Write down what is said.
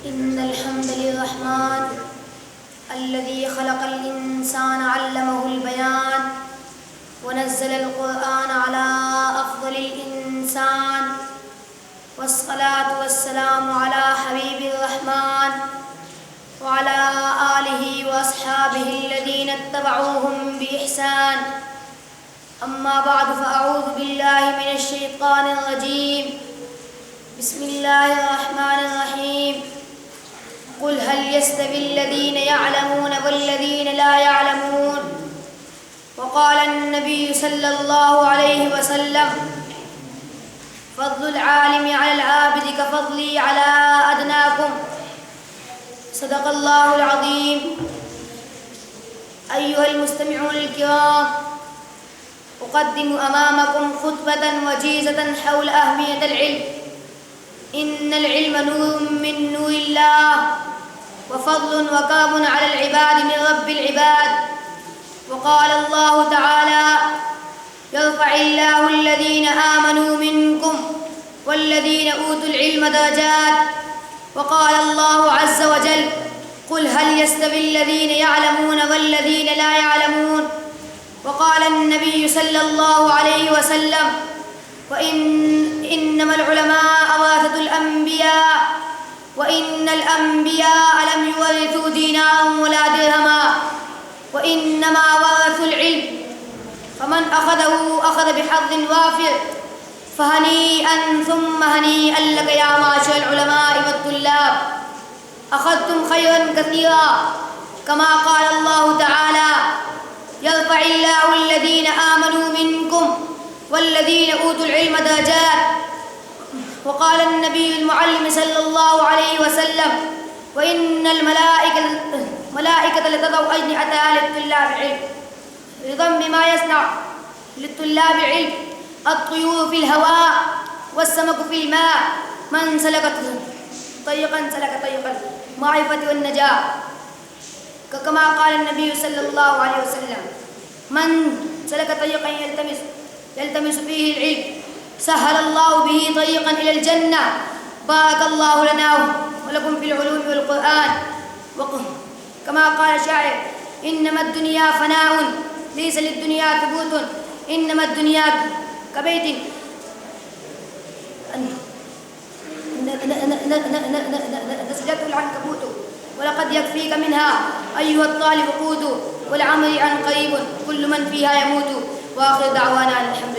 إن الحمد للرحمن الذي خلق الإنسان علمه البيان ونزل القرآن على أفضل الإنسان والصلاة والسلام على حبيب الرحمن وعلى آله وأصحابه الذين اتبعوهم بإحسان. أما بعد فأعوذ بالله من الشيطان الرجيم. بسم الله الرحمن الرحيم. قل هل يستوي الذين يعلمون والذين لا يعلمون. وقال النبي صلى الله عليه وسلم: فضل العالم على العابد كفضلي على أدناكم. صدق الله العظيم. أيها المستمعون الكرام، أقدم أمامكم خطبة وجيزة حول أهمية العلم. إن العلم نور من نور الله وفضل وكرم على العباد من رب العباد. وقال الله تعالى: يرفع الله الذين آمنوا منكم والذين أوتوا العلم درجات. وقال الله عز وجل: قل هل يستوي الذين يعلمون والذين لا يعلمون. وقال النبي صلى الله عليه وسلم: إنما العلماء ورثة الأنبياء وإن الأنبياء لم يورثوا دينارا ولا درهما وإنما ورثوا العلم، فمن أخذه أخذ بحظ وافر. فهنيئا ثم هنيئا لك يا معشر العلماء والطلاب، أخذتم خيرا كثيرا، كما قال الله تعالى: يرفع الله الذين آمنوا منكم والذين أوتوا العلم درجات. وقال النبي المعلم صلى الله عليه وسلم: وإن الملائكة لتضع أجنحتها للطلاب العلم رضا بما يصنع للطلاب علم. الطيور في الهواء والسمك في الماء، من سلك طريقا سلك طريقا المعرفة والنجاة. كما قال النبي صلى الله عليه وسلم: من سلك طريقا يلتمس فيه العلم سهل الله به طريقا إلى الجنة. بارك الله لنا ولكم في العلوم والقرآن. كما قال الشاعر: إنما الدنيا فناء ليس للدنيا ثبوت، إنما الدنيا كبيت نسجته العنكبوت، ولقد يكفيك منها أيها الطالب قوت، والعمل عن قريب كل من فيها يموت. وآخر دعوانا الحمد